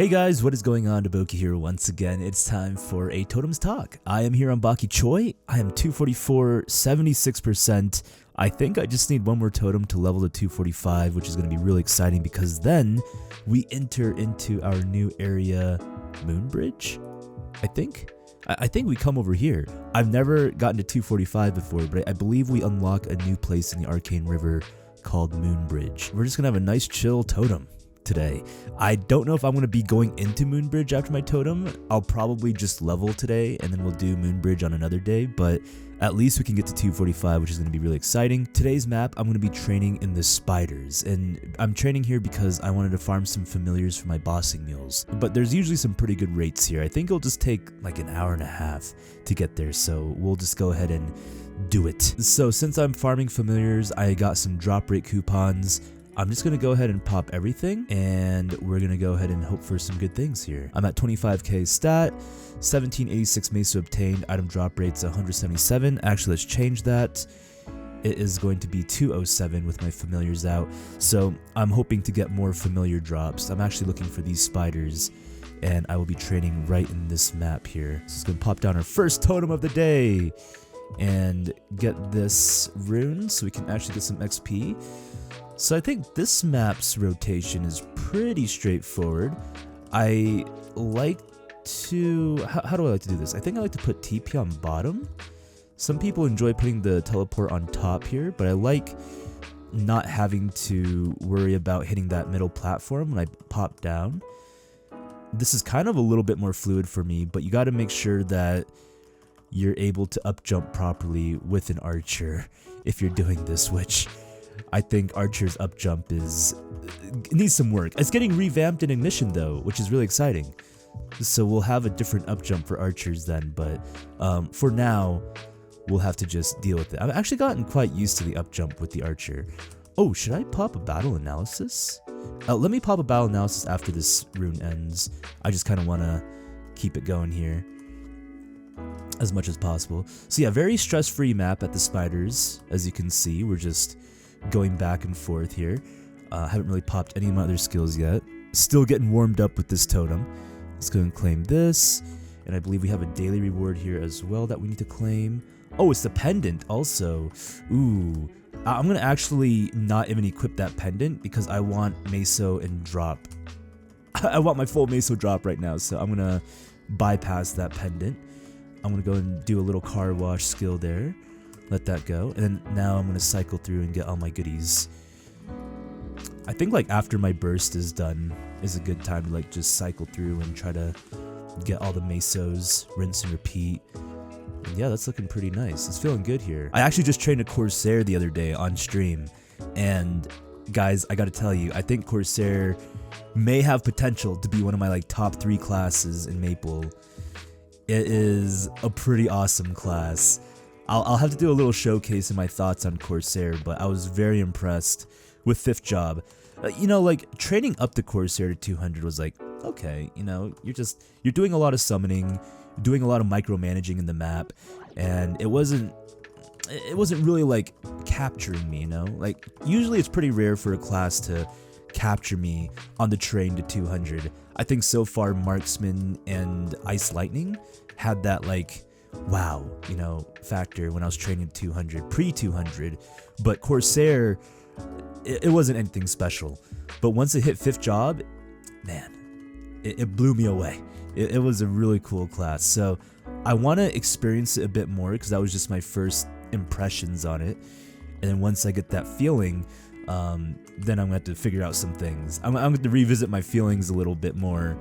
Hey guys, what is going on? DaBoki here once again. It's time for a Totems Talk. I am here on BokiChoy. I am 244, 76%. I think I just need one more totem to level to 245, which is going to be really exciting because then we enter into our new area, Moonbridge, I think. I think we come over here. I've never gotten to 245 before, but I believe we unlock a new place in the Arcane River called Moonbridge. We're just going to have a nice chill totem today. I don't know if I'm going to be going into Moonbridge after my totem. I'll probably just level today and then we'll do Moonbridge on another day, but at least we can get to 245, which is going to be really exciting. Today's map, I'm going to be training in the spiders, and I'm training here because I wanted to farm some familiars for my bossing mules, but there's usually some pretty good rates here. I think it'll just take like an hour and a half to get there, so we'll just go ahead and do it. So since I'm farming familiars, I got some drop rate coupons. I'm just going to go ahead and pop everything, and we're going to go ahead and hope for some good things here. I'm at 25k stat, 1786 Mesa obtained, item drop rate's 177. Actually, let's change that. It is going to be 207 with my familiars out, so I'm hoping to get more familiar drops. I'm actually looking for these spiders, and I will be training right in this map here. So it's going to pop down our first totem of the day, and get this rune so we can actually get some XP. So I think this map's rotation is pretty straightforward. I like to... How do I like to do this? I think I like to put TP on bottom. Some people enjoy putting the teleport on top here, but I like not having to worry about hitting that middle platform when I pop down. This is kind of a little bit more fluid for me, but you got to make sure that you're able to up jump properly with an archer if you're doing this, which I think Archer's up jump needs some work. It's getting revamped in Ignition though, which is really exciting. So we'll have a different up jump for archers then, but for now, we'll have to just deal with it. I've actually gotten quite used to the up jump with the archer. Oh, should I pop a battle analysis? Let me pop a battle analysis after this rune ends. I just kind of want to keep it going here as much as possible. So yeah, very stress-free map at the spiders. As you can see, we're just going back and forth here. Haven't really popped any of my other skills yet. Still getting warmed up with this totem. Let's go and claim this. And I believe we have a daily reward here as well that we need to claim. Oh, it's the pendant also. Ooh. I'm going to actually not even equip that pendant because I want Meso and drop. I want my full Meso drop right now, so I'm going to bypass that pendant. I'm going to go and do a little car wash skill there. Let that go, and then now I'm gonna cycle through and get all my goodies. I think like after my burst is done is a good time to like just cycle through and try to get all the mesos, rinse and repeat. And yeah, that's looking pretty nice. It's feeling good here. I actually just trained a Corsair the other day on stream, and guys, I gotta tell you, I think Corsair may have potential to be one of my like top 3 classes in Maple. It is a pretty awesome class. I'll have to do a little showcase in my thoughts on Corsair, but I was very impressed with 5th job. You know, like training up the Corsair to 200 was like, okay, you know, you're doing a lot of summoning, doing a lot of micromanaging in the map, and it wasn't really like capturing me, you know? Like usually it's pretty rare for a class to capture me on the train to 200. I think so far Marksman and Ice Lightning had that like wow, you know, factor when I was training 200, pre-200, but Corsair, it wasn't anything special. But once it hit 5th job, man, it blew me away. It was a really cool class. So I want to experience it a bit more because that was just my first impressions on it. And then once I get that feeling, then I'm going to have to figure out some things. I'm going to revisit my feelings a little bit more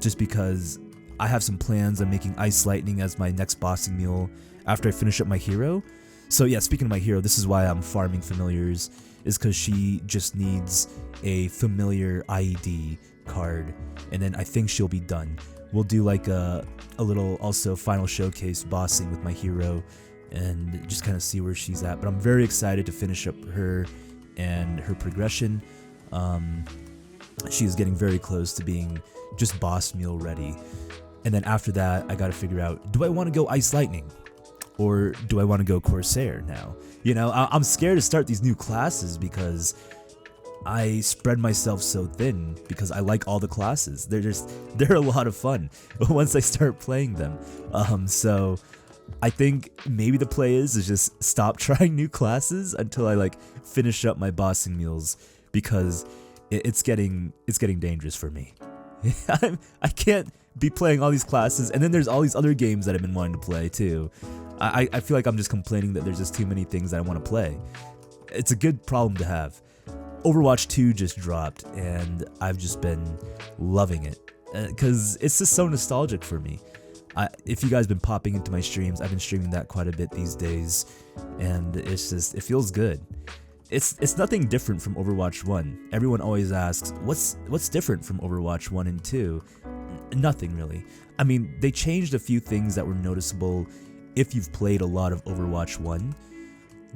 just because I have some plans on making Ice Lightning as my next bossing mule after I finish up my hero. So yeah, speaking of my hero, this is why I'm farming familiars, is because she just needs a familiar IED card, and then I think she'll be done. We'll do like a little also final showcase bossing with my hero and just kind of see where she's at. But I'm very excited to finish up her and her progression. She is getting very close to being just boss mule ready. And then after that, I gotta figure out, do I want to go Ice Lightning? Or do I want to go Corsair now? You know, I'm scared to start these new classes because I spread myself so thin because I like all the classes. They're a lot of fun once I start playing them. So I think maybe the play is just stop trying new classes until I like finish up my bossing meals, because it's getting dangerous for me. I can't be playing all these classes, and then there's all these other games that I've been wanting to play too. I feel like I'm just complaining that there's just too many things that I want to play. It's a good problem to have. Overwatch 2 just dropped, and I've just been loving it because it's just so nostalgic for me. If you guys been popping into my streams, I've been streaming that quite a bit these days, and it feels good. It's nothing different from Overwatch 1. Everyone always asks, what's different from Overwatch 1 and 2? Nothing really. I mean, they changed a few things that were noticeable if you've played a lot of Overwatch 1.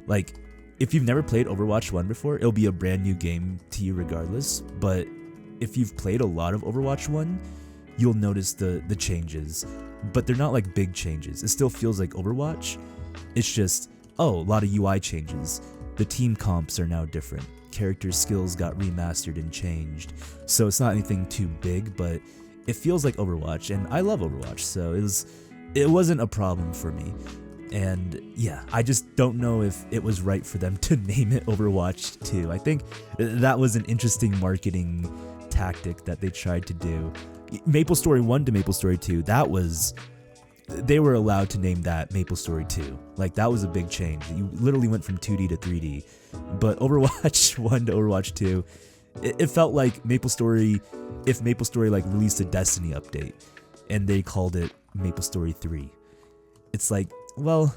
Like, if you've never played Overwatch 1 before, it'll be a brand new game to you regardless, but if you've played a lot of Overwatch 1, you'll notice the changes, but they're not like big changes. It still feels like Overwatch. It's just, a lot of UI changes. The team comps are now different. Character skills got remastered and changed. So it's not anything too big, but it feels like Overwatch, and I love Overwatch, so it wasn't a problem for me. And yeah, I just don't know if it was right for them to name it Overwatch 2. I think that was an interesting marketing tactic that they tried to do. MapleStory 1 to MapleStory 2, they were allowed to name that MapleStory 2. Like, that was a big change. You literally went from 2D to 3D. But Overwatch 1 to Overwatch 2, it felt like MapleStory, if MapleStory like released a Destiny update and they called it MapleStory 3. It's like, well,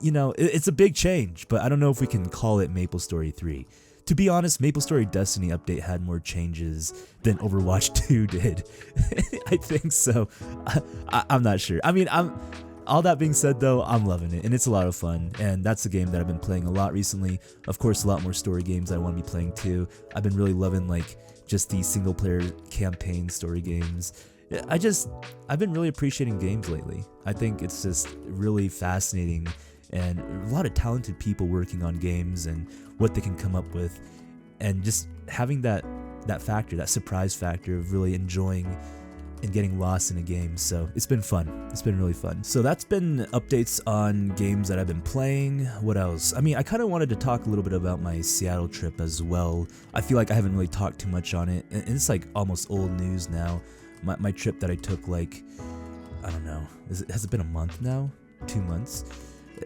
you know, it's a big change, but I don't know if we can call it MapleStory 3. To be honest, MapleStory Destiny update had more changes than Overwatch 2 did. I think so. I'm not sure. I mean, all that being said though, I'm loving it, and it's a lot of fun, and that's a game that I've been playing a lot recently. Of course, a lot more story games I want to be playing too. I've been really loving like just the single player campaign story games. I've been really appreciating games lately. I think it's just really fascinating, and a lot of talented people working on games and what they can come up with, and just having that factor, that surprise factor of really enjoying and getting lost in a game. So it's been fun. It's been really fun. So that's been updates on games that I've been playing. What else? I mean, I kind of wanted to talk a little bit about my Seattle trip as well. I feel like I haven't really talked too much on it, and it's like almost old news now. My trip that I took, like, I don't know, has it been a month now? 2 months?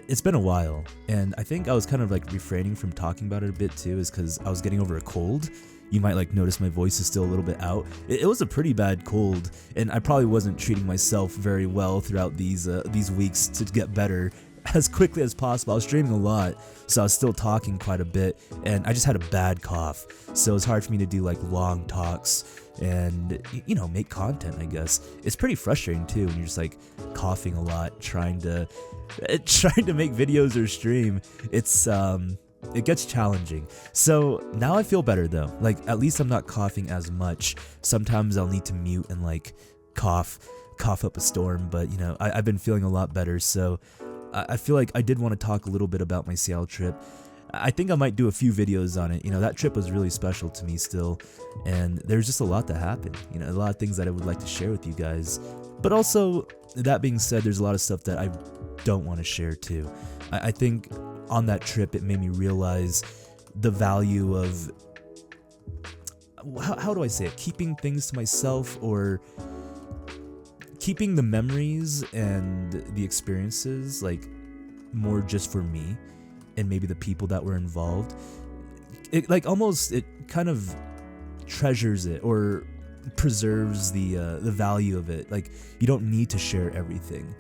It's been a while, and I think I was kind of like refraining from talking about it a bit too, is because I was getting over a cold. You might like notice my voice is still a little bit out. It was a pretty bad cold, and I probably wasn't treating myself very well throughout these weeks to get better as quickly as possible. I was streaming a lot, so I was still talking quite a bit, and I just had a bad cough, so it's hard for me to do like long talks and, you know, make content. I guess it's pretty frustrating too when you're just like coughing a lot trying to make videos or stream. It gets challenging. So now I feel better though. Like, at least I'm not coughing as much. Sometimes I'll need to mute and like cough up a storm, but you know, I've been feeling a lot better. So I feel like I did want to talk a little bit about my Seattle trip. I think I might do a few videos on it. You know, that trip was really special to me still, and there's just a lot that happened. You know, a lot of things that I would like to share with you guys. But also, that being said, there's a lot of stuff that I don't want to share too. I think on that trip, it made me realize the value of, how do I say it, keeping things to myself, or keeping the memories and the experiences like more just for me and maybe the people that were involved. It like almost, it kind of treasures it or preserves the value of it. Like, you don't need to share everything.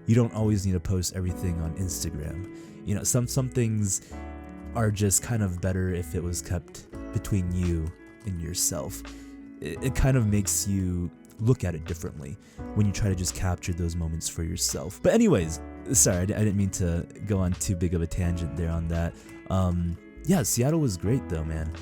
You don't always need to post everything on Instagram. You know, some things are just kind of better if it was kept between you and yourself. It kind of makes you look at it differently when you try to just capture those moments for yourself. But anyways, sorry, I didn't mean to go on too big of a tangent there on that. Yeah, Seattle was great though, man.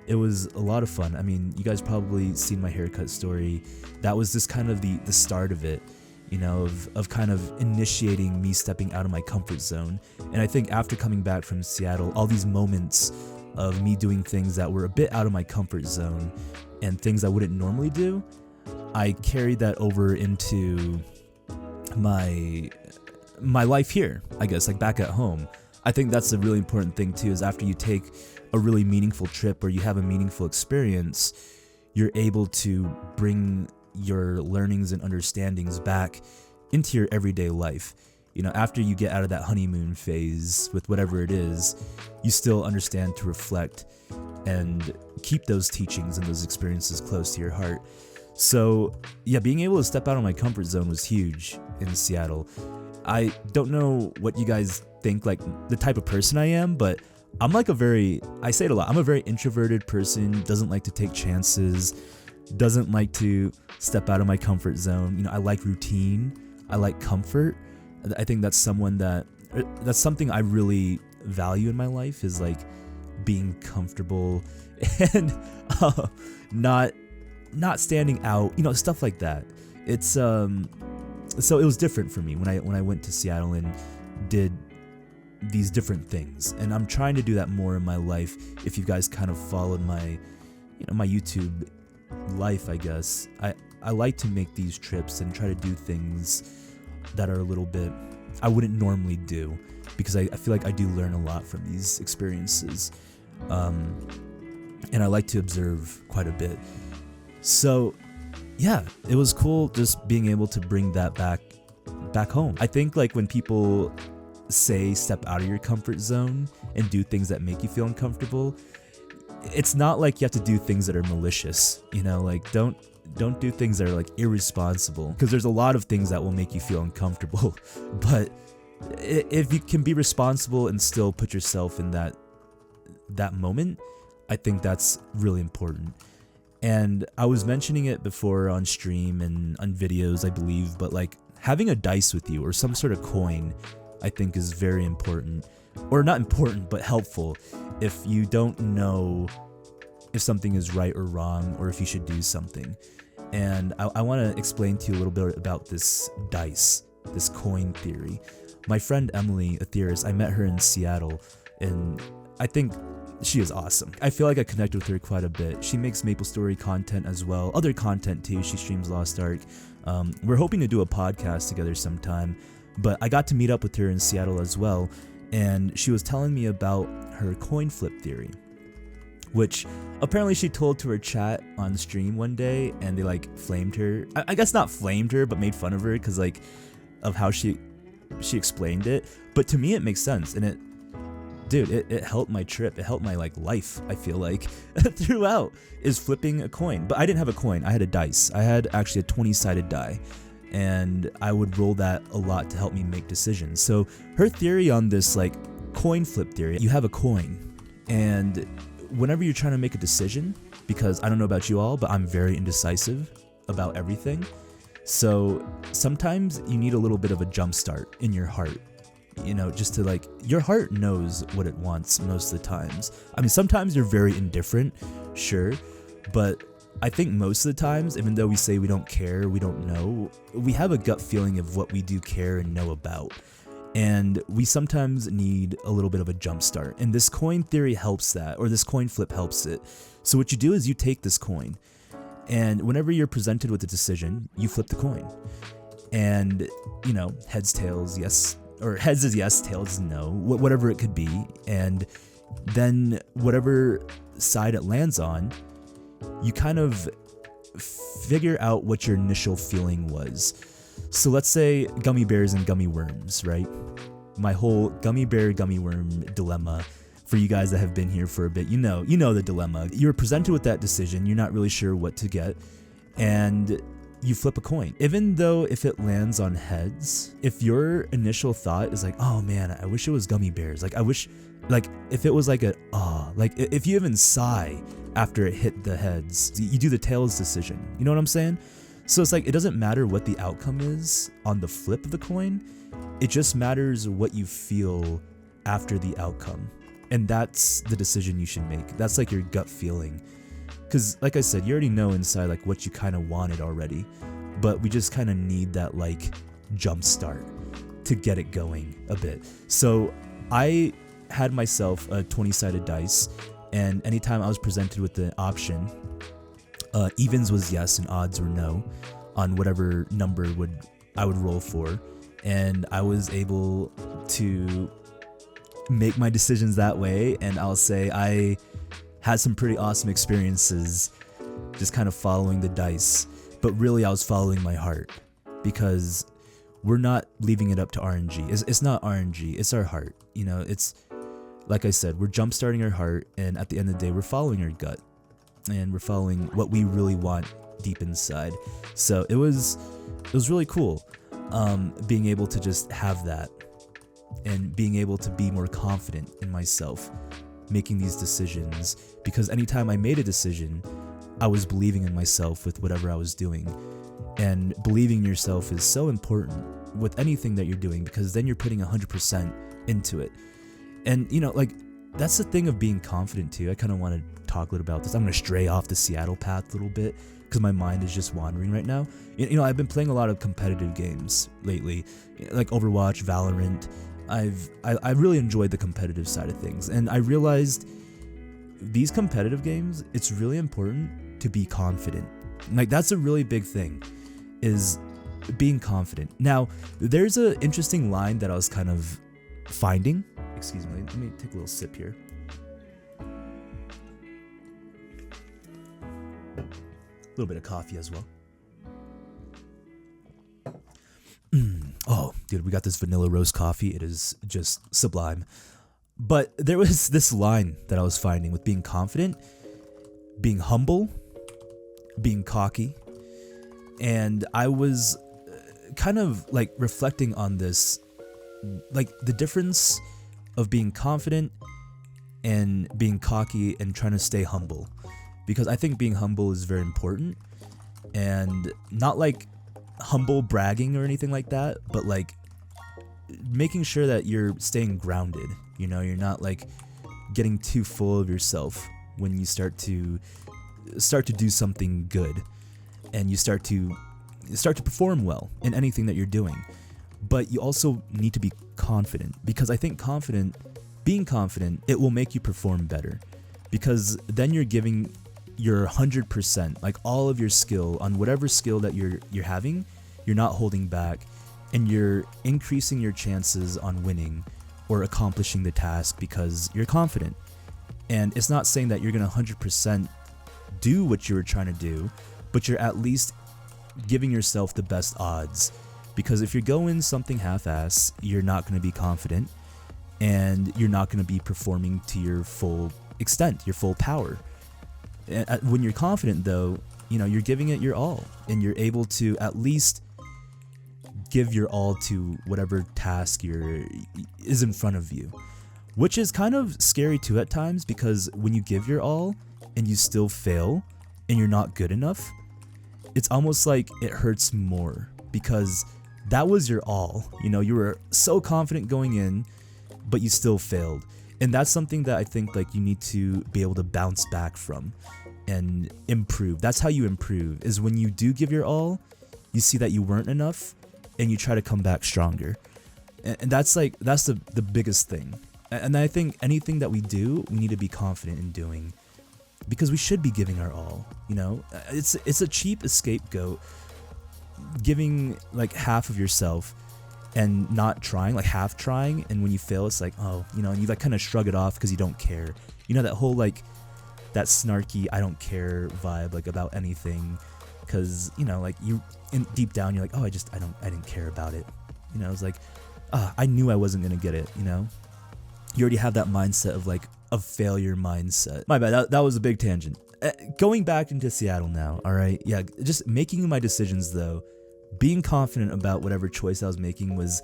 It was a lot of fun. I mean, you guys probably seen my haircut story. That was just kind of the start of it, you know, of kind of initiating me stepping out of my comfort zone. And I think after coming back from Seattle, all these moments of me doing things that were a bit out of my comfort zone and things I wouldn't normally do, I carried that over into my life here, I guess, like back at home. I think that's a really important thing too, is after you take a really meaningful trip or you have a meaningful experience, you're able to bring your learnings and understandings back into your everyday life. You know, after you get out of that honeymoon phase with whatever it is, you still understand to reflect and keep those teachings and those experiences close to your heart. So yeah, being able to step out of my comfort zone was huge in Seattle. I don't know what you guys think, like the type of person I am, but I'm like I say it a lot, I'm a very introverted person, doesn't like to take chances, doesn't like to step out of my comfort zone. You know, I like routine, I like comfort. I think that's something I really value in my life, is like being comfortable and not standing out, you know, stuff like that. It's so it was different for me when I went to Seattle and did these different things, and I'm trying to do that more in my life. If you guys kind of followed my YouTube life, I guess I like to make these trips and try to do things that are a little bit I wouldn't normally do, because I feel like I do learn a lot from these experiences, and I like to observe quite a bit. So yeah, it was cool just being able to bring that back home. I think like when people say step out of your comfort zone and do things that make you feel uncomfortable, it's not like you have to do things that are malicious, you know, like don't do things that are like irresponsible, because there's a lot of things that will make you feel uncomfortable. But if you can be responsible and still put yourself in that moment, I think that's really important. And I was mentioning it before on stream and on videos, I believe, but like having a dice with you or some sort of coin, I think is very important. Or not important, but helpful if you don't know if something is right or wrong, or if you should do something. And I want to explain to you a little bit about this dice, this coin theory. My friend Emily, a theorist, I met her in Seattle, and I think she is awesome. I feel like I connect with her quite a bit. She makes Maplestory content as well, other content too. She streams Lost Ark. We're hoping to do a podcast together sometime, but I got to meet up with her in Seattle as well, and she was telling me about her coin flip theory, which apparently she told to her chat on stream one day, and they like flamed her. I guess not flamed her, but made fun of her because like of how she explained it. But to me it makes sense, and it helped my trip. It helped my like life, I feel like, throughout, is flipping a coin. But I didn't have a coin, I had a dice. I had actually a 20-sided die, and I would roll that a lot to help me make decisions. So her theory on this like coin flip theory, you have a coin, and whenever you're trying to make a decision, because I don't know about you all, but I'm very indecisive about everything. So sometimes you need a little bit of a jump start in your heart, you know, just to like, your heart knows what it wants most of the times. I mean, sometimes you're very indifferent, sure, but I think most of the times, even though we say we don't care, we don't know, we have a gut feeling of what we do care and know about. And we sometimes need a little bit of a jump start. And this coin theory helps that, or this coin flip helps it. So what you do is you take this coin, and whenever you're presented with a decision, you flip the coin. And, you know, heads, tails, yes, or heads is yes, tails is no, whatever it could be. And then whatever side it lands on, you kind of figure out what your initial feeling was. So let's say gummy bears and gummy worms, right? My whole gummy bear, gummy worm dilemma. For you guys that have been here for a bit, you know the dilemma. You're presented with that decision, you're not really sure what to get, and you flip a coin. Even though if it lands on heads, if your initial thought is like, oh man, I wish it was gummy bears. Like I wish, like if it was like like if you even sigh after it hit the heads, you do the tails decision. You know what I'm saying? So it's like, it doesn't matter what the outcome is on the flip of the coin, it just matters what you feel after the outcome. And that's the decision you should make. That's like your gut feeling. Because like I said, you already know inside like what you kind of wanted already, but we just kind of need that like jump start to get it going a bit. So I had myself a 20-sided dice, And anytime I was presented with the option, evens was yes and odds were no on whatever number I would roll for. And I was able to make my decisions that way, and I'll say I had some pretty awesome experiences just kind of following the dice, but really I was following my heart, because we're not leaving it up to RNG. It's not RNG, it's our heart. You know, it's like I said, we're jumpstarting our heart, and at the end of the day, we're following our gut, and we're following what we really want deep inside. So it was really cool, being able to just have that, and being able to be more confident in myself making these decisions, because anytime I made a decision, I was believing in myself with whatever I was doing. And believing in yourself is so important with anything that you're doing, because then you're putting 100% into it. And, you know, like, that's the thing of being confident too. I kind of want to talk a little about this. I'm going to stray off the Seattle path a little bit, because my mind is just wandering right now. You know, I've been playing a lot of competitive games lately, like Overwatch, Valorant. I really enjoyed the competitive side of things, and I realized these competitive games, it's really important to be confident. Like, that's a really big thing, is being confident. Now, there's an interesting line that I was kind of finding. Excuse me, let me take a little sip here. A little bit of coffee as well. Oh, dude, we got this vanilla roast coffee. It is just sublime. But there was this line that I was finding with being confident, being humble, being cocky. And I was kind of like reflecting on this, like the difference of being confident and being cocky and trying to stay humble. Because I think being humble is very important, and not like humble bragging or anything like that, but like making sure that you're staying grounded. You know, you're not like getting too full of yourself when you start to do something good, and you start to perform well in anything that you're doing. But you also need to be confident, because I think being confident, it will make you perform better, because then you're giving your 100%, like all of your skill on whatever skill that you're having. You're not holding back, and you're increasing your chances on winning or accomplishing the task because you're confident. And it's not saying that you're gonna 100% do what you were trying to do, but you're at least giving yourself the best odds. Because if you're going something half-ass, you're not going to be confident, and you're not going to be performing to your full extent, your full power. When you're confident, though, you know, you're giving it your all, and you're able to at least give your all to whatever task is in front of you, which is kind of scary too at times, because when you give your all and you still fail and you're not good enough, it's almost like it hurts more, because that was your all. You know, you were so confident going in, but you still failed. And that's something that I think like you need to be able to bounce back from and improve. That's how you improve, is when you do give your all, you see that you weren't enough, and you try to come back stronger. And that's the biggest thing. And I think anything that we do, we need to be confident in doing, because we should be giving our all. You know, it's a cheap scapegoat, giving like half of yourself and not trying, like half trying, and when you fail, it's like, oh, you know, and you like kind of shrug it off because you don't care. You know, that whole like that snarky I don't care vibe, like about anything, because you know, like you deep down you're like, oh, I didn't care about it. You know, it's like, I knew I wasn't gonna get it. You know, you already have that mindset of like a failure mindset. My bad, that was a big tangent. Going back into Seattle now, all right? Yeah, just making my decisions though, being confident about whatever choice I was making was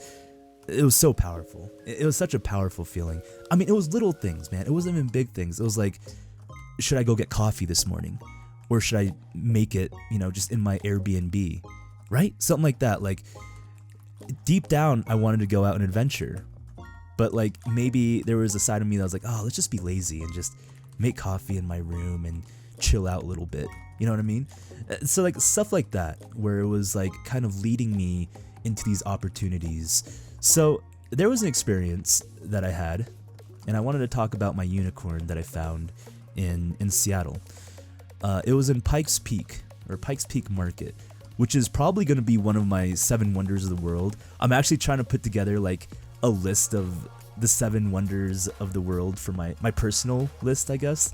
so powerful. It was such a powerful feeling. I mean, it was little things, man. It wasn't even big things. It was like, should I go get coffee this morning? Or should I make it, you know, just in my Airbnb, right? Something like that. Like, deep down, I wanted to go out and adventure. But like, maybe there was a side of me that was like, oh, let's just be lazy and just make coffee in my room and chill out a little bit. You know what I mean? So like stuff like that, where it was like kind of leading me into these opportunities. So there was an experience that I had, and I wanted to talk about my unicorn that I found in Seattle. It was in Pikes Peak Market, which is probably going to be one of my 7 wonders of the world. I'm actually trying to put together like a list of the 7 wonders of the world for my personal list, I guess.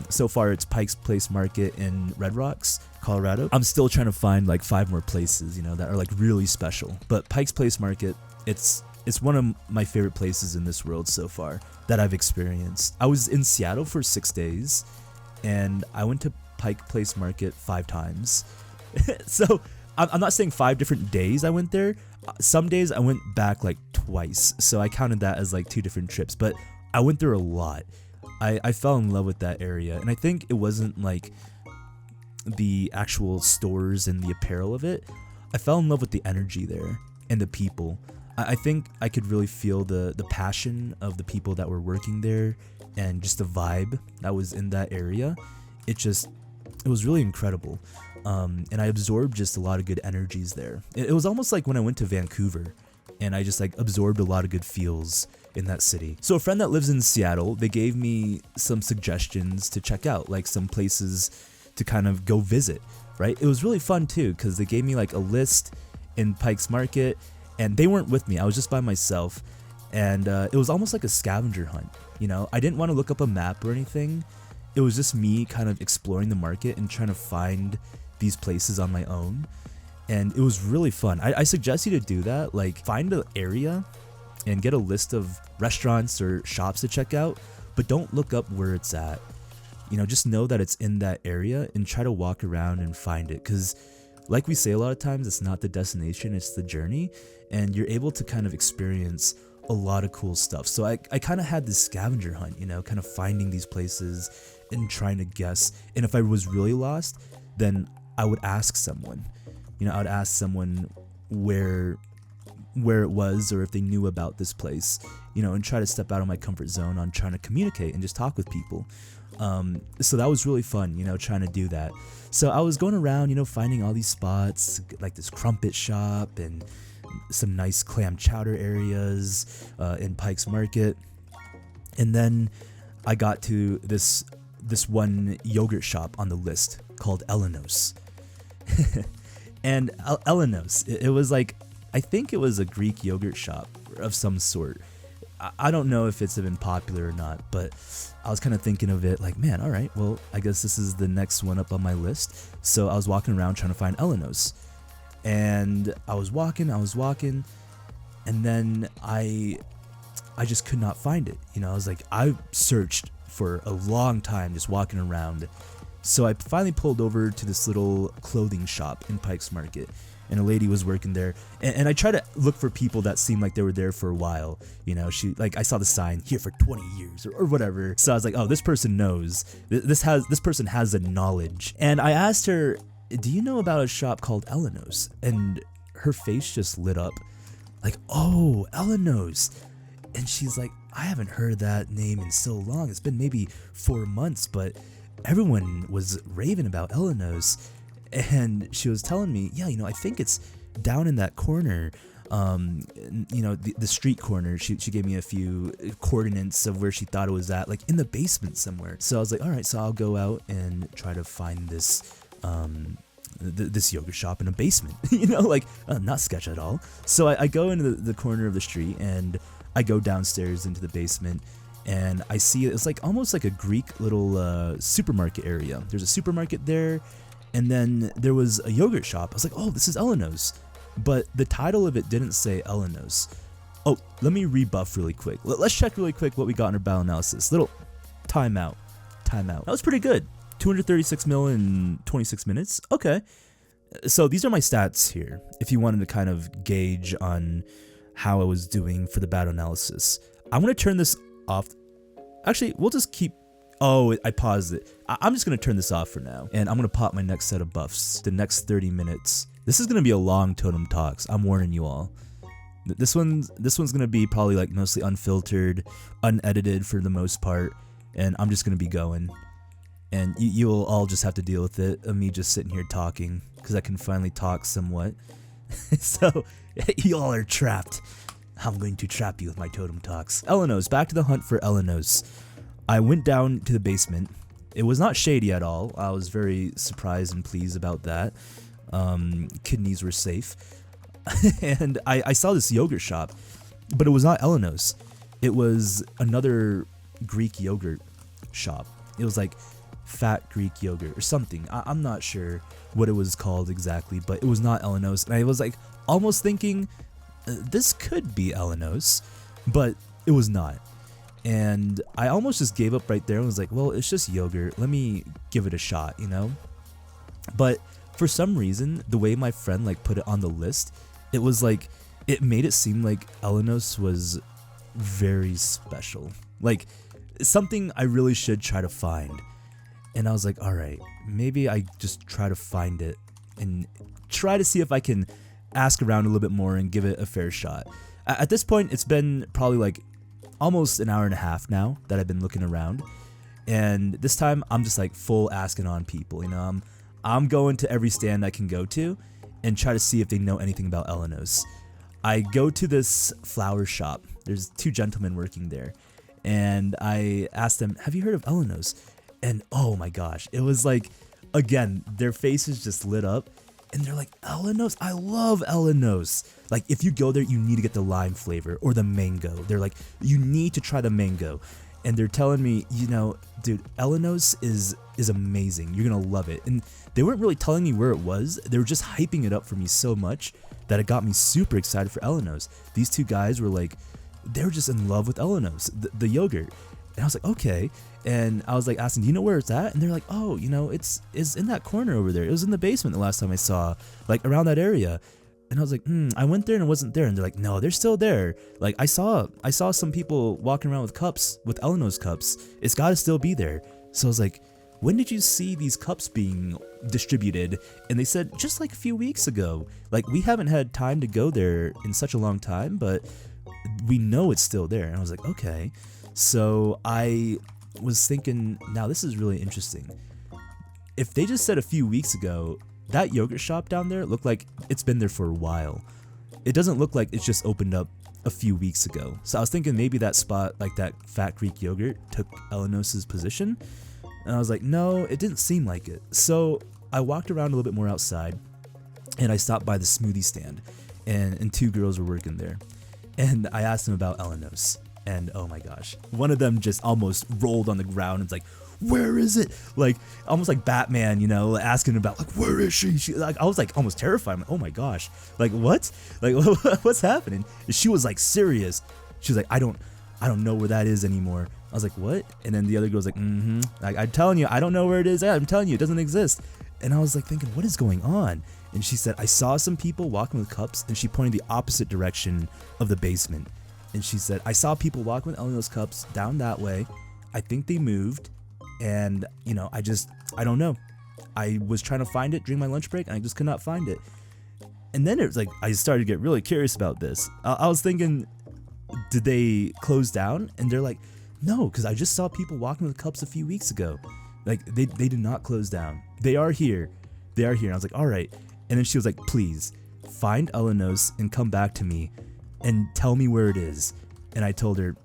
So far it's Pike's Place Market in Red Rocks, Colorado. I'm still trying to find like 5 more places, you know, that are like really special. But Pike's Place Market, it's one of my favorite places in this world so far that I've experienced. I was in Seattle for 6 days, and I went to Pike Place Market 5 times. So I'm not saying 5 different days I went there. Some days I went back like twice, so I counted that as like 2 different trips, but I went there a lot. I fell in love with that area, and I think it wasn't like the actual stores and the apparel of it. I fell in love with the energy there and the people. I think I could really feel the passion of the people that were working there, and just the vibe that was in that area. It was really incredible. And I absorbed just a lot of good energies there. It was almost like when I went to Vancouver, and I just like absorbed a lot of good feels in that city. So a friend that lives in Seattle, they gave me some suggestions to check out, like some places to kind of go visit, right? It was really fun too, because they gave me like a list in Pike's Market, and they weren't with me. I was just by myself, and it was almost like a scavenger hunt. You know, I didn't want to look up a map or anything. It was just me kind of exploring the market and trying to find these places on my own, and it was really fun. I suggest you to do that. Like, find an area and get a list of restaurants or shops to check out, but don't look up where it's at. You know, just know that it's in that area and try to walk around and find it, because like we say a lot of times, it's not the destination, it's the journey, and you're able to kind of experience a lot of cool stuff. So I kind of had this scavenger hunt, you know, kind of finding these places and trying to guess. And if I was really lost, then I would ask someone. You know, I would ask someone where it was, or if they knew about this place, you know, and try to step out of my comfort zone on trying to communicate and just talk with people. So that was really fun, you know, trying to do that. So I was going around, you know, finding all these spots, like this crumpet shop and some nice clam chowder areas in Pike's Market. And then I got to this one yogurt shop on the list called Ellenos. And Elenos, it was like, I think it was a Greek yogurt shop of some sort. I don't know if it's been popular or not, but I was kind of thinking of it like, man, all right, well, I guess this is the next one up on my list. So I was walking around trying to find Elenos, and I was walking, and then I just could not find it. You know, I was like, I searched for a long time just walking around. So I finally pulled over to this little clothing shop in Pike's Market, and a lady was working there, and I tried to look for people that seemed like they were there for a while. You know, I saw the sign, here for 20 years or whatever. So I was like, oh, this person knows. This person has the knowledge. And I asked her, do you know about a shop called Elenos? And her face just lit up, like, oh, Elenos. And she's like, I haven't heard that name in so long. It's been maybe 4 months, but everyone was raving about Elenos. And she was telling me, yeah, you know, I think it's down in that corner, you know, the street corner. She gave me a few coordinates of where she thought it was at, like in the basement somewhere. So I was like, all right, so I'll go out and try to find this this yoga shop in a basement, you know, like not sketch at all. So I go into the corner of the street, and I go downstairs into the basement, and I see it's like almost like a Greek little supermarket area. There's a supermarket there. And then there was a yogurt shop. I was like, oh, this is Elenos. But the title of it didn't say Elenos. Oh, let me rebuff really quick. Let's check really quick what we got in our battle analysis. Little timeout. That was pretty good. 236 mil in 26 minutes. Okay. So these are my stats here, if you wanted to kind of gauge on how I was doing for the battle analysis. I'm going to turn this off. Actually, we'll just keep... Oh, I paused it. I'm just going to turn this off for now, and I'm going to pop my next set of buffs. The next 30 minutes. This is going to be a long Totem Talks. I'm warning you all. This one's going to be probably like mostly unfiltered, unedited for the most part, and I'm just going to be going. And you'll all just have to deal with it, of me just sitting here talking, because I can finally talk somewhat. So, you all are trapped. I'm going to trap you with my Totem Talks. Ellenos, back to the hunt for Ellenos. I went down to the basement. It was not shady at all. I was very surprised and pleased about that. Kidneys were safe. And I saw this yogurt shop, but it was not Elenos. It was another Greek yogurt shop. It was like fat Greek yogurt or something. I'm not sure what it was called exactly, but it was not Elenos. And I was like almost thinking this could be Elenos, but it was not. And I almost just gave up right there and was like, well, it's just yogurt. Let me give it a shot, you know? But for some reason, the way my friend like put it on the list, it was like, it made it seem like Elenos was very special. Like something I really should try to find. And I was like, all right, maybe I just try to find it and try to see if I can ask around a little bit more and give it a fair shot. At this point, it's been probably like almost an hour and a half now that I've been looking around, and this time I'm just like full asking on people, you know. I'm going to every stand I can go to and try to see if they know anything about Elenos. I go to this flower shop. There's two gentlemen working there, and I asked them, have you heard of Elenos? And oh my gosh, it was like, again, their faces just lit up and they're like, Elenos, I love Elenos. Like if you go there, you need to get the lime flavor or the mango. They're like, you need to try the mango. And they're telling me, you know, dude, Elenos is amazing. You're gonna love it. And they weren't really telling me where it was. They were just hyping it up for me so much that it got me super excited for Elenos. These two guys were like, they were just in love with Elenos, the yogurt. And I was like, okay. And I was like asking, do you know where it's at? And they're like, oh, you know, it's in that corner over there. It was in the basement the last time I saw, like around that area. And I was like, I went there and it wasn't there. And they're like, no, they're still there. Like I saw some people walking around with cups, with Elenos cups. It's got to still be there. So I was like, when did you see these cups being distributed? And they said, just like a few weeks ago. Like we haven't had time to go there in such a long time, but we know it's still there. And I was like, okay. So I was thinking, now this is really interesting. If they just said a few weeks ago, that yogurt shop down there looked like it's been there for a while. It doesn't look like it's just opened up a few weeks ago. So I was thinking maybe that spot, like that fat Greek yogurt, took Elenos' position. And I was like, no, it didn't seem like it. So I walked around a little bit more outside and I stopped by the smoothie stand and two girls were working there. And I asked them about Elenos. And oh my gosh, one of them just almost rolled on the ground and was like, where is it? Like almost like Batman, you know, asking about like, where is she? Like I was like almost terrified. I'm like, oh my gosh, like what? Like what's happening? And she was like serious. She was like, I don't know where that is anymore. I was like, what? And then the other girl's like, like I'm telling you, I don't know where it is. I'm telling you, it doesn't exist. And I was like thinking, what is going on? And she said, I saw some people walking with cups, and she pointed the opposite direction of the basement. And she said, I saw people walking with Elenos cups down that way. I think they moved. And, you know, I don't know. I was trying to find it during my lunch break and I just could not find it. And then it was like, I started to get really curious about this. I was thinking, did they close down? And they're like, no, because I just saw people walking with cups a few weeks ago. Like, they did not close down. They are here. They are here. And I was like, all right. And then she was like, please find Elenos and come back to me and tell me where it is. And I told her,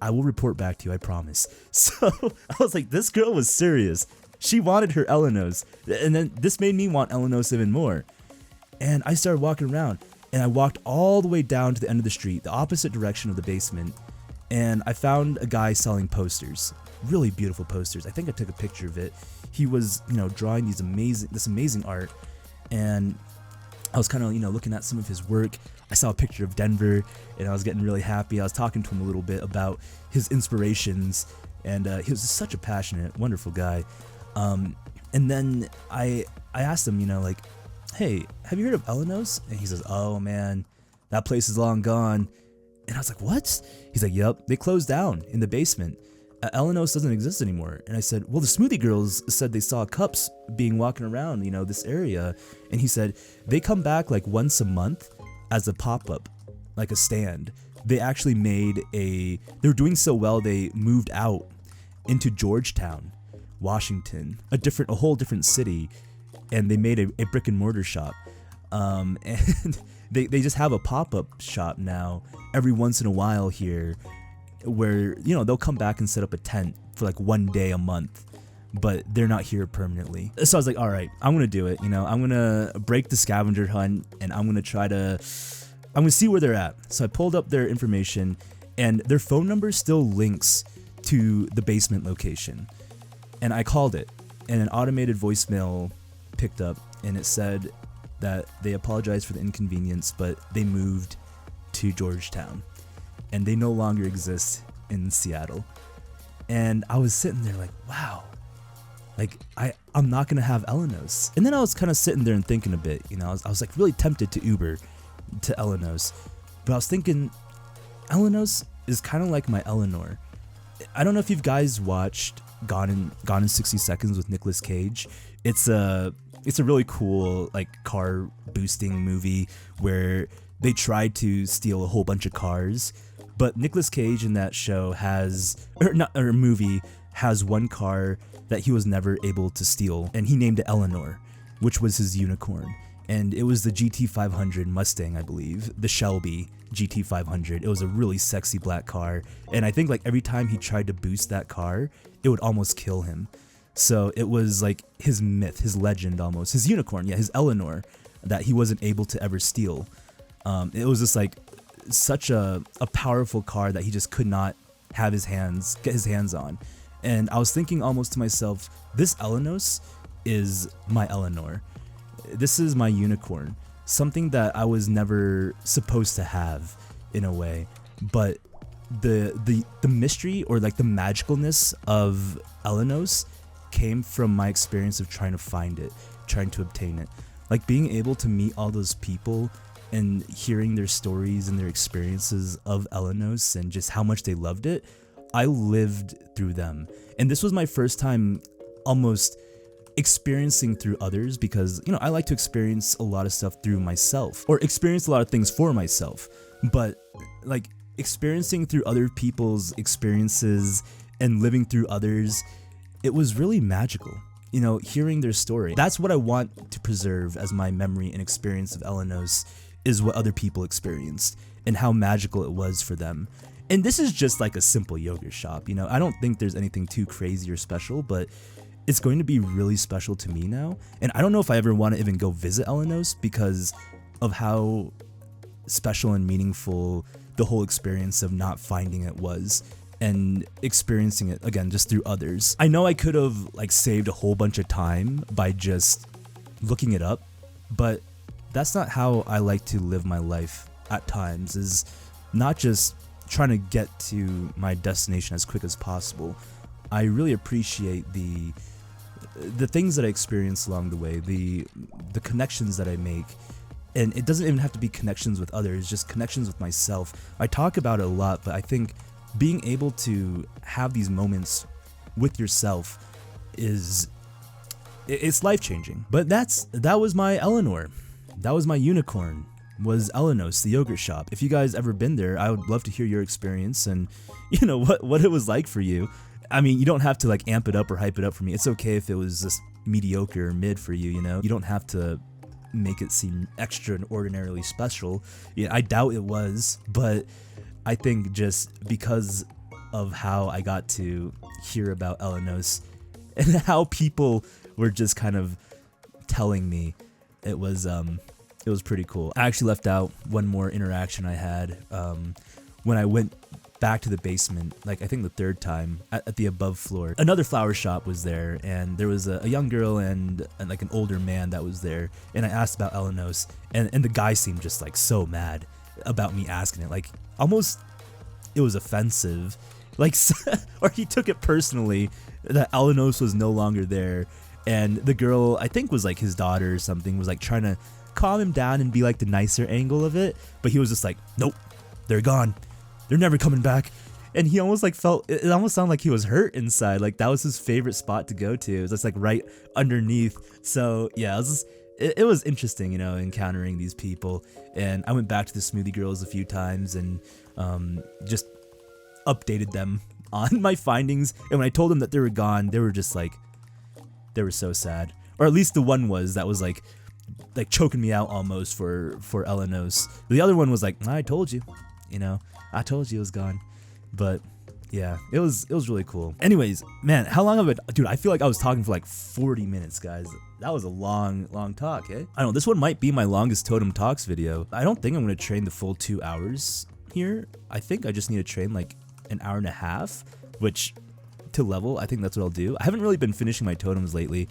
I will report back to you, I promise. So I was like, this girl was serious. She wanted her Elenos. And then this made me want Elenos even more. And I started walking around and I walked all the way down to the end of the street, the opposite direction of the basement. And I found a guy selling posters, really beautiful posters. I think I took a picture of it. He was, you know, drawing this amazing art. And I was kind of, you know, looking at some of his work. I saw a picture of Denver and I was getting really happy. I was talking to him a little bit about his inspirations, and he was just such a passionate, wonderful guy. And then I asked him, you know, like, hey, have you heard of Elenos? And he says, oh man, that place is long gone. And I was like, what? He's like, yep, they closed down in the basement. Elenos doesn't exist anymore. And I said, well, the smoothie girls said they saw cups being walking around, you know, this area. And he said, they come back like once a month as a pop-up, like a stand. They actually they were doing so well, they moved out into Georgetown, Washington, a whole different city. And they made a brick and mortar shop. And they just have a pop-up shop now every once in a while here. where, you know, they'll come back and set up a tent for like one day a month, but they're not here permanently. So I was like, all right, I'm gonna do it. You know, I'm gonna break the scavenger hunt, and I'm gonna see where they're at. So I pulled up their information, and their phone number still links to the basement location. And I called it, and an automated voicemail picked up, and it said that they apologized for the inconvenience, but they moved to Georgetown, and they no longer exist in Seattle. And I was sitting there like, wow, like I'm not gonna have Elenos. And then I was kind of sitting there and thinking a bit, you know, I was like really tempted to Uber to Elenos, but I was thinking Elenos is kind of like my Eleanor. I don't know if you guys watched Gone in 60 Seconds with Nicolas Cage. It's a really cool like car boosting movie where they try to steal a whole bunch of cars, but Nicolas Cage in that show movie has one car that he was never able to steal, and he named it Eleanor, which was his unicorn. And it was the GT500 Mustang, I believe, the Shelby GT500. It was a really sexy black car, and I think like every time he tried to boost that car, it would almost kill him. So it was like his myth, his legend almost, his unicorn, yeah, his Eleanor, that he wasn't able to ever steal. It was just like such a powerful car that he just could not get his hands on. And I was thinking almost to myself, this Elenos is my Eleanor. This is my unicorn, something that I was never supposed to have in a way, but the mystery or like the magicalness of Elenos came from my experience of trying to find it, trying to obtain it. Like being able to meet all those people and hearing their stories and their experiences of Elenos and just how much they loved it, I lived through them. And this was my first time almost experiencing through others, because, you know, I like to experience a lot of stuff through myself or experience a lot of things for myself, but like experiencing through other people's experiences and living through others, it was really magical. You know, hearing their story. That's what I want to preserve as my memory and experience of Elenos, is what other people experienced and how magical it was for them. And this is just like a simple yogurt shop, you know, I don't think there's anything too crazy or special, but it's going to be really special to me now. And I don't know if I ever want to even go visit Elenos because of how special and meaningful the whole experience of not finding it was, and experiencing it again just through others. I know I could have like saved a whole bunch of time by just looking it up, but that's not how I like to live my life at times, is not just trying to get to my destination as quick as possible. I really appreciate the things that I experience along the way, the connections that I make. And it doesn't even have to be connections with others, just connections with myself. I talk about it a lot, but I think being able to have these moments with yourself it's life-changing. But that was my Eleanor. That was my unicorn, was Elenos, the yogurt shop. If you guys ever been there, I would love to hear your experience and, you know, what it was like for you. I mean, you don't have to like amp it up or hype it up for me. It's okay if it was just mediocre or mid for you, you know? You don't have to make it seem extraordinarily special. Yeah, I doubt it was, but I think just because of how I got to hear about Elenos and how people were just kind of telling me, it was pretty cool. I actually left out one more interaction I had when I went back to the basement, like I think the third time, at the above floor. Another flower shop was there, and there was a young girl and like an older man that was there, and I asked about Elenos, and the guy seemed just like so mad about me asking it, like almost it was offensive, like or he took it personally that Elenos was no longer there. And the girl, I think was like his daughter or something, was like trying to calm him down and be like the nicer angle of it, but he was just like, nope, they're gone, they're never coming back. And he almost like it almost sounded like he was hurt inside, like that was his favorite spot to go to. It was just like right underneath. So yeah, it was interesting, you know, encountering these people. And I went back to the Smoothie Girls a few times and just updated them on my findings. And when I told them that they were gone, they were just like, they were so sad. Or at least the one that was like choking me out almost for Elenos. The other one was like, I told you, you know, I told you it was gone. But Yeah, it was really cool. Anyways, man, how long have it? Dude, I feel like I was talking for like 40 minutes, guys. That was a long talk, eh? I don't know, this one might be my longest Totem Talks video. I don't think I'm gonna train the full 2 hours here. I think I just need to train like an hour and a half, which to level, I think that's what I'll do. I haven't really been finishing my totems lately.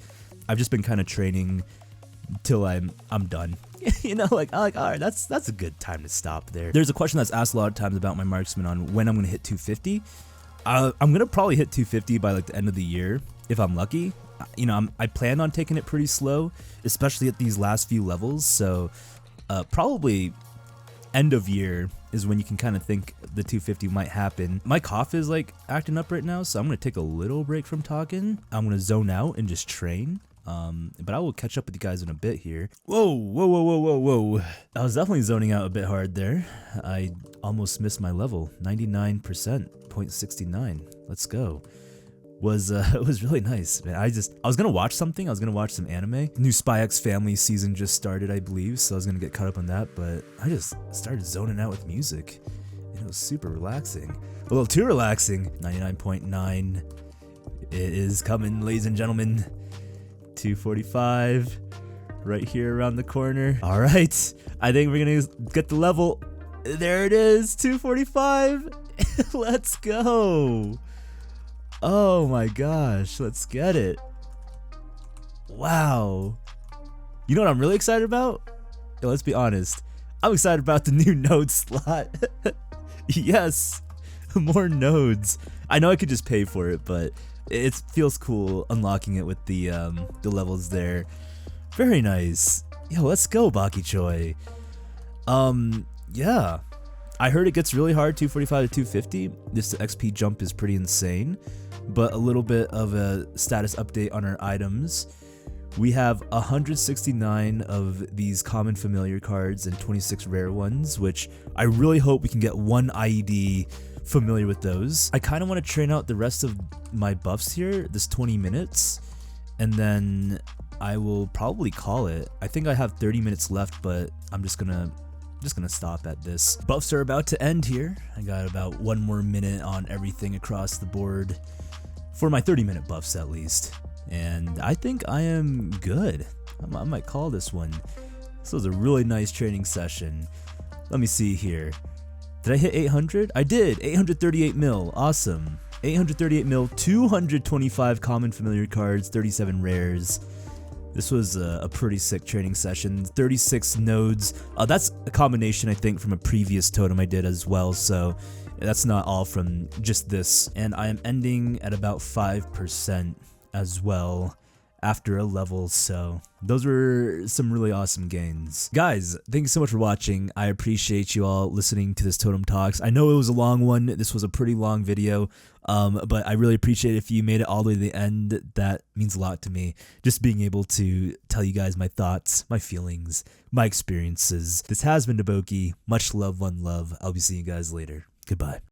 I've just been kind of training till I'm done. You know, like all right, that's a good time to stop there. There's a question that's asked a lot of times about my marksman on when I'm gonna hit 250. I'm gonna probably hit 250 by like the end of the year if I'm lucky. You know, I plan on taking it pretty slow, especially at these last few levels. So probably end of year is when you can kind of think the 250 might happen. My cough is like acting up right now, so I'm gonna take a little break from talking. I'm gonna zone out and just train. But I will catch up with you guys in a bit here. Whoa. I was definitely zoning out a bit hard there. I almost missed my level, 99%, 0.69. Let's go. It was really nice, man. I was gonna watch something. I was gonna watch some anime. New Spy X Family season just started, I believe, so I was gonna get caught up on that, but I just started zoning out with music. It was super relaxing. A little too relaxing. 99.9. It is coming, ladies and gentlemen. 245 right here around the corner. All right, I think we're gonna get the level. There it is, 245. Let's go. Oh my gosh, let's get it. Wow. You know what I'm really excited about? Yeah, let's be honest. I'm excited about the new node slot. Yes, more nodes. I know I could just pay for it, but it feels cool unlocking it with the levels there. Very nice. Yo, let's go, BokiChoy. Yeah. I heard it gets really hard, 245 to 250. This XP jump is pretty insane. But a little bit of a status update on our items. We have 169 of these common familiar cards and 26 rare ones, which I really hope we can get 1 IED familiar with those. I kind of want to train out the rest of my buffs here, this 20 minutes, and then I will probably call it. I think I have 30 minutes left, but I'm just gonna stop at this. Buffs are about to end here. I got about 1 more minute on everything across the board for my 30-minute buffs at least, and I think I am good. I might call this one. This was a really nice training session. Let me see here. Did I hit 800? I did. 838 mil. Awesome. 838 mil, 225 common familiar cards, 37 rares. This was a pretty sick training session. 36 nodes. That's a combination, I think, from a previous totem I did as well, so that's not all from just this. And I am ending at about 5% as well after a level, so those were some really awesome gains. Guys, thank you so much for watching. I appreciate you all listening to this Totem Talks. I know it was a long one. This was a pretty long video, but I really appreciate it if you made it all the way to the end. That means a lot to me. Just being able to tell you guys my thoughts, my feelings, my experiences. This has been DaBoki. Much love, one love. I'll be seeing you guys later. Goodbye.